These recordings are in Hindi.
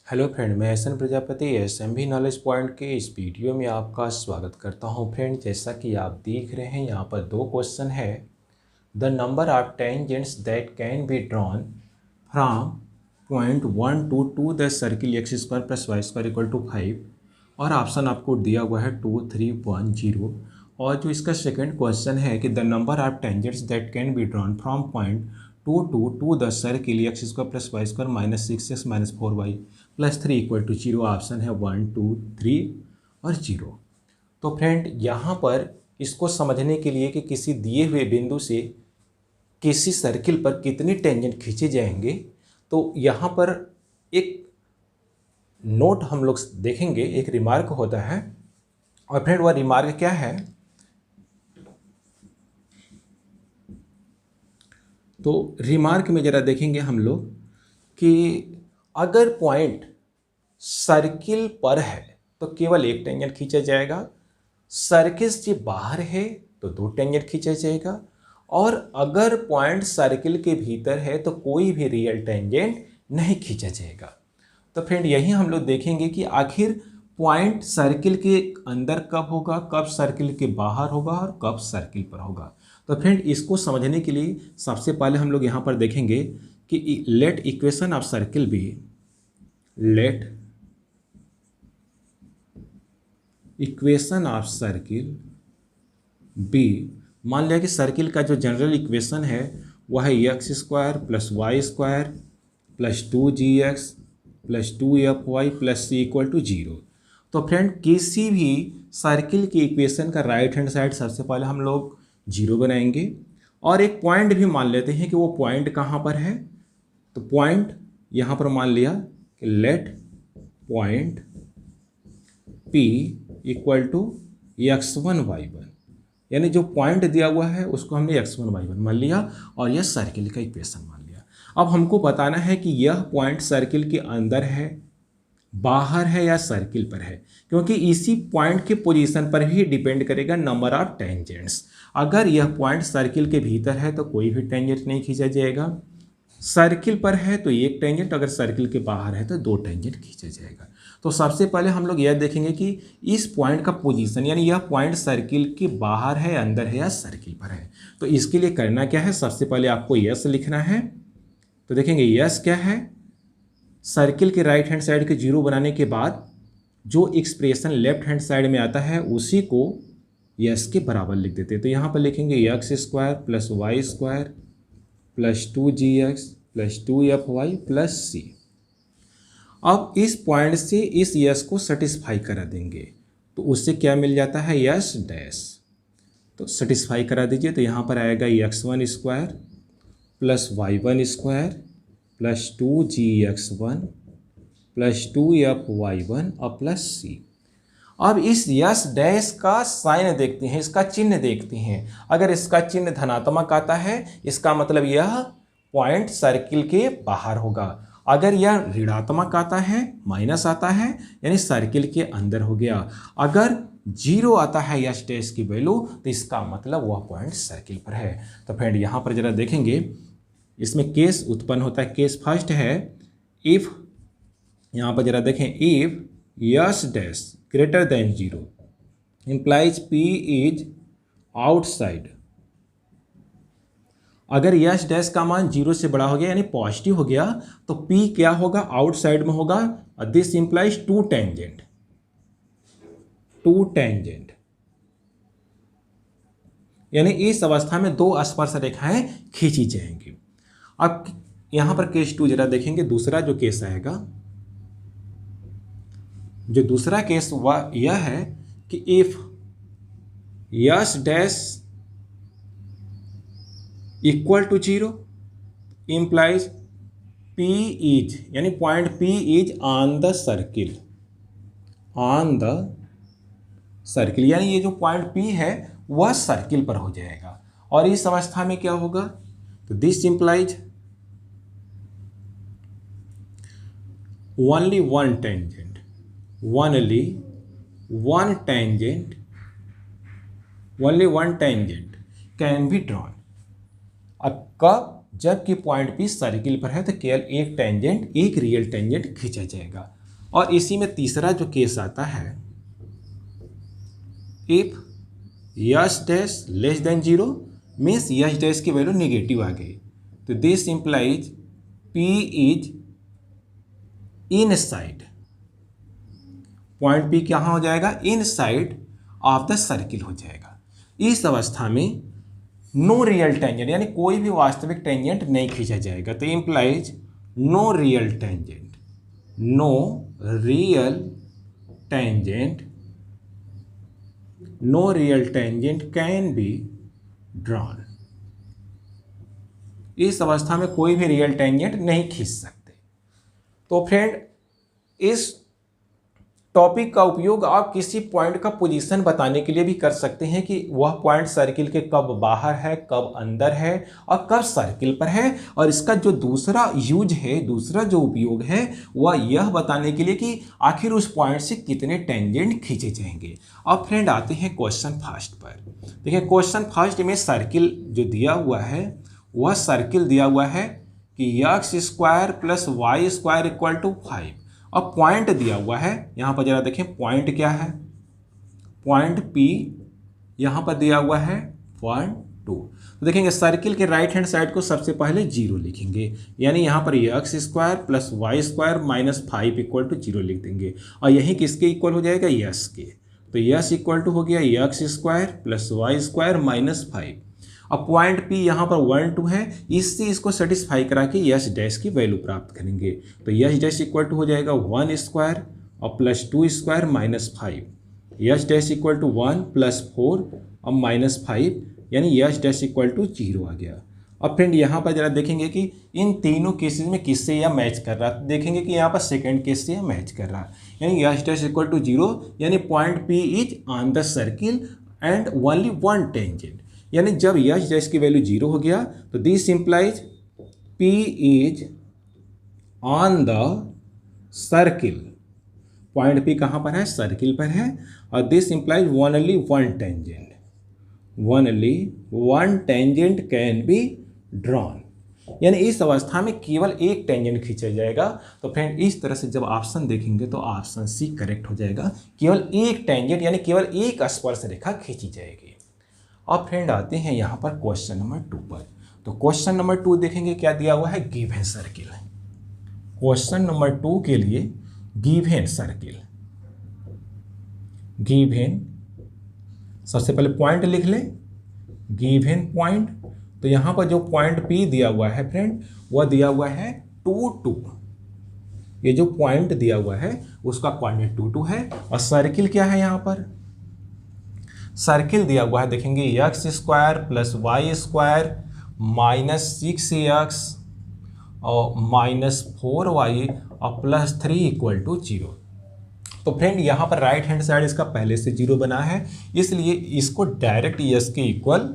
हेलो फ्रेंड, मैं S N Prajapati SMB knowledge point के इस वीडियो में आपका स्वागत करता हूं। फ्रेंड, जैसा कि आप देख रहे हैं यहाँ पर दो क्वेश्चन है। The number of tangents that can be drawn from point 1 to the circle x square plus y square equal to 5 और ऑप्शन आपको दिया हुआ है 2 3 1 0। और जो इसका सेकंड क्वेश्चन है कि the number of tangents that can be drawn from point to the circle x square plus y square minus 6x minus 4y plus 3 equal to 0। Option है 1 2 3 और 0। तो फ्रेंड, यहाँ पर इसको समझने के लिए कि किसी दिए हुए बिंदु से किसी सर्किल पर कितने टेंजेंट खींचे जाएंगे, तो यहाँ पर एक नोट हम लोग देखेंगे, एक रिमार्क होता है। और फ्रेंड, वह रिमार्क क्या है? तो रिमार्क में ज़रा देखेंगे हम लोग कि अगर पॉइंट सर्किल पर है तो केवल एक टेंजेंट खींचा जाएगा, सर्किल से बाहर है तो दो टेंजेंट खींचा जाएगा, और अगर पॉइंट सर्किल के भीतर है तो कोई भी रियल टेंजेंट नहीं खींचा जाएगा। तो फ्रेंड, यही हम लोग देखेंगे कि आखिर पॉइंट सर्किल के अंदर कब होगा, कब सर्किल के बाहर होगा और कब सर्किल पर होगा। तो फ्रेंड, इसको समझने के लिए सबसे पहले हम लोग यहाँ पर देखेंगे कि let equation of circle be, let equation of circle be. मान लिया कि सर्किल का जो जनरल इक्वेशन है वह है x square plus y square plus 2gx plus 2fy plus c equal to 0। तो फ्रेंड, किसी भी सर्किल की इक्वेशन का राइट हैंड साइड सबसे पहले हम लोग 0 बनाएंगे, और एक पॉइंट भी मान लेते हैं कि वो पॉइंट कहाँ पर है। तो पॉइंट यहाँ पर मान लिया कि let point P equal to x1 y1, यानी जो पॉइंट दिया हुआ है उसको हमने x1 y1 मान लिया और यह सर्किल का इक्वेशन मान लिया। अब हमको बताना है कि यह पॉइंट सर्किल के अंदर है, बाहर है या सर्किल पर है, क्योंकि इसी पॉइंट के पोजीशन पर ही डिपेंड करेगा नंबर ऑफ टेंजेंट्स। अगर यह पॉइंट सर्किल के भीतर है तो कोई भी टेंजेंट नहीं खींचा जाएगा, सर्किल पर है तो एक टेंजेंट, अगर सर्किल के बाहर है तो दो टेंजेंट खींचा जाएगा। तो सबसे पहले हम लोग यह देखेंगे कि इस पॉइंट का पोजीशन, यानी यह पॉइंट सर्किल के बाहर है, अंदर है या सर्किल पर है। तो इसके लिए करना क्या है, सबसे पहले आपको यस लिखना है। तो देखेंगे यस क्या है, सर्किल के राइट हैंड साइड के 0 बनाने के बाद जो एक्सप्रेशन लेफ्ट हैंड साइड में आता है उसी को यस के बराबर लिख देते हैं। तो यहाँ पर लिखेंगे x square plus y square plus 2gx plus 2fy plus c. अब इस पॉइंट से इस यस को सेटिस्फाई करा देंगे तो उससे क्या मिल जाता है, यस डैश। तो सेटिस्फाई करा दीजिए, तो यहाँ पर आएगा x1 square plus y1 square plus 2gx1 plus 2fy1 और प्लस सी। अब इस यस डैश का साइन देखते हैं, इसका चिन्ह देखते हैं। अगर इसका चिन्ह धनात्मक आता है इसका मतलब यह पॉइंट सर्किल के बाहर होगा, अगर यह ऋणात्मक आता है, माइनस आता है, यानी सर्किल के अंदर हो गया। अगर 0 आता है यस डैश की वैल्यू तो इसका मतलब वह पॉइंट सर्किल पर है। तो फ्रेंड, यहाँ पर जरा देखेंगे, इसमें केस उत्पन्न होता है। केस फर्स्ट है इफ, यहाँ पर जरा देखें, if S dash greater than 0 implies P is outside। अगर यस डैश का मान 0 से बड़ा हो गया यानी पॉजिटिव हो गया तो P क्या होगा, आउटसाइड में होगा। दिस इंप्लाइज टू टेंजेंट, यानी इस अवस्था में दो स्पर्श रेखाएं खींची जाएंगी। अब यहां पर केस 2 जरा देखेंगे, दूसरा जो केस आएगा, जो दूसरा केस वह यह है कि if S dash equal to 0 implies P is, यानी point P is on the circle, यानी ये जो पॉइंट P है वह सर्किल पर हो जाएगा। और इस अवस्था में क्या होगा, तो this implies only one tangent can be drawn. अब कब, जबकि पॉइंट पी सर्किल पर है तो केवल एक टेंजेंट, एक रियल टेंजेंट खींचा जाएगा। और इसी में तीसरा जो केस आता है, if Yash dash less than zero means Yash dash की वैल्यू निगेटिव आ गई, तो this implies P is in side, point P कहाँ हो जाएगा, इन साइड ऑफ द सर्किल हो जाएगा। इस अवस्था में नो रियल टेंजेंट यानी कोई भी वास्तविक टेंजेंट नहीं खींचा जाएगा, तो implies no real tangent, no real tangent, no real tangent can be drawn. इस अवस्था में कोई भी रियल टेंजेंट नहीं खींच सकते। तो फ्रेंड, इस टॉपिक का उपयोग आप किसी पॉइंट का पोजीशन बताने के लिए भी कर सकते हैं कि वह पॉइंट सर्किल के कब बाहर है, कब अंदर है और कब सर्किल पर है। और इसका जो दूसरा यूज है, दूसरा जो उपयोग है, वह यह बताने के लिए कि आखिर उस पॉइंट से कितने टेंजेंट खींचे जाएंगे। अब फ्रेंड आते हैं क्वेश्चन फर्स्ट पर। देखिए क्वेश्चन फर्स्ट में सर्किल जो दिया हुआ है, वह सर्किल दिया हुआ है कि x square plus y square equal to 5। अब पॉइंट दिया हुआ है, यहाँ पर जरा देखें पॉइंट क्या है, पॉइंट P यहाँ पर दिया हुआ है 1 2। तो देखेंगे सर्किल के राइट हैंड साइड को सबसे पहले 0 लिखेंगे, यानी यहाँ पर x square plus y square minus 5 equal to 0 लिख देंगे। और यही किसके इक्वल हो जाएगा, यस के। तो यस इक्वल टू हो गया x square plus y square minus 5। अब पॉइंट P यहाँ पर 1 2 है, इससे इसको सेटिस्फाई करा के यश डैश की वैल्यू प्राप्त करेंगे। तो यश डैश इक्वल टू हो जाएगा 1 स्क्वायर और plus 2 square minus 5। S dash equal to 1 plus 4 और माइनस 5, यानी यश डैश इक्वल टू 0 आ गया। अब फ्रेंड यहाँ पर जरा देखेंगे कि इन तीनों केसेस में किससे यह मैच कर रहा है। देखेंगे कि यहाँ पर सेकेंड केस से यह मैच कर रहा है, यानी यश डैश इक्वल टू 0, यानी point P is on the circle and only one tangent. यानी जब यश डैश की वैल्यू 0 हो गया तो this implies P is on the circle, point P कहाँ पर है, सर्किल पर है। और this implies only one tangent, only one tangent can be drawn, यानी इस अवस्था में केवल एक टेंजेंट खींचा जाएगा। तो फ्रेंड इस तरह से जब ऑप्शन देखेंगे तो ऑप्शन सी करेक्ट हो जाएगा, केवल एक टेंजेंट यानी केवल एक स्पर्श रेखा खींची जाएगी। अब फ्रेंड आते हैं यहाँ पर क्वेश्चन नंबर 2 पर। तो क्वेश्चन नंबर 2 देखेंगे क्या दिया हुआ है, गिवन सर्किल। क्वेश्चन नंबर 2 के लिए गिवन सर्किल, गिवन, सबसे पहले पॉइंट लिख लें, गिवन पॉइंट। तो यहाँ पर जो पॉइंट P दिया हुआ है फ्रेंड, वह दिया हुआ है 2 2। ये जो पॉइंट दिया हुआ है उसका कोऑर्डिनेट 2 2 है। और सर्किल क्या है, यहाँ पर सर्किल दिया हुआ है, देखेंगे x square plus y square minus 6x और माइनस 4y और प्लस 3 इक्वल टू 0। तो फ्रेंड यहाँ पर राइट हैंड साइड इसका पहले से 0 बना है, इसलिए इसको डायरेक्ट यस के इक्वल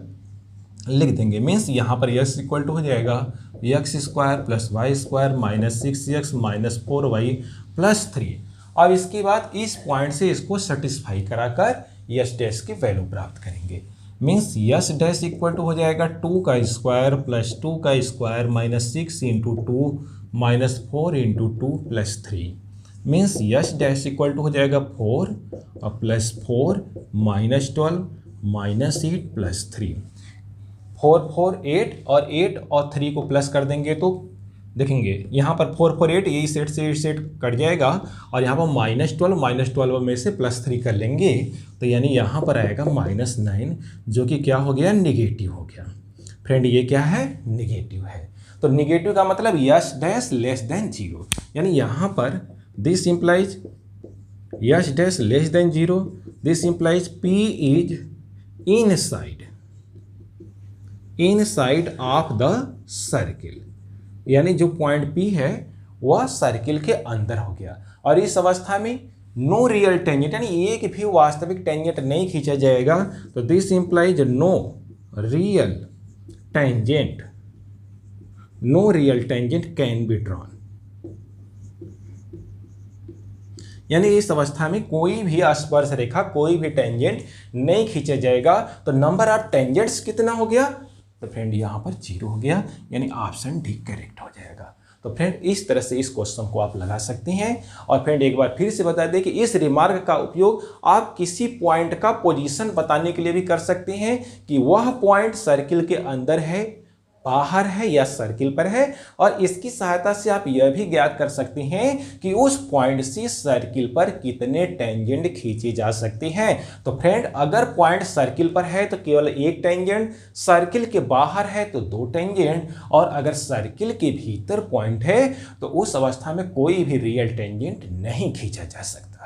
लिख देंगे। मीन्स यहाँ पर यस इक्वल टू हो जाएगा x square plus y square minus 6x minus 4y plus 3। अब इसके बाद इस पॉइंट से इसको सेटिस्फाई कराकर यस डैश की वैल्यू प्राप्त करेंगे। Means S dash equal to हो जाएगा 2 का स्क्वायर प्लस 2 का square minus 6 into 2 minus 4 into 2 plus 3। Means S dash equal to हो जाएगा 4 और प्लस 4 माइनस 12 माइनस 8 प्लस 3। 4 4 8 और 8 और 3 को प्लस कर देंगे तो देखेंगे यहाँ पर 4 4 8, यही सेट से सेट कट जाएगा और यहाँ पर माइनस 12 में से प्लस 3 कर लेंगे, तो यानी यहाँ पर आएगा माइनस 9, जो कि क्या हो गया, निगेटिव हो गया। फ्रेंड ये क्या है, निगेटिव है। तो निगेटिव का मतलब यस डैश लेस देन 0, यानी यहाँ पर this implies yes dash less than 0, this implies P is inside of the circle, यानी जो पॉइंट P है वह सर्किल के अंदर हो गया। और इस अवस्था में नो रियल टेंजेंट यानी एक भी वास्तविक टेंजेंट नहीं खींचा जाएगा। तो this implies no real tangent can be drawn, यानी इस अवस्था में कोई भी स्पर्श रेखा, कोई भी टेंजेंट नहीं खींचा जाएगा। तो नंबर ऑफ टेंजेंट्स कितना हो गया, तो फ्रेंड यहाँ पर 0 हो गया, यानी ऑप्शन डी करेक्ट हो जाएगा। तो फ्रेंड इस तरह से इस क्वेश्चन को आप लगा सकते हैं। और फ्रेंड एक बार फिर से बता दें कि इस रिमार्क का उपयोग आप किसी पॉइंट का पोजीशन बताने के लिए भी कर सकते हैं कि वह पॉइंट सर्किल के अंदर है, बाहर है या सर्किल पर है। और इसकी सहायता से आप यह भी ज्ञात कर सकते हैं कि उस पॉइंट से सर्किल पर कितने टेंजेंट खींचे जा सकते हैं। तो फ्रेंड अगर पॉइंट सर्किल पर है तो केवल एक टेंजेंट, सर्किल के बाहर है तो 2 टेंजेंट, और अगर सर्किल के भीतर पॉइंट है तो उस अवस्था में कोई भी रियल टेंजेंट नहीं खींचा जा सकता।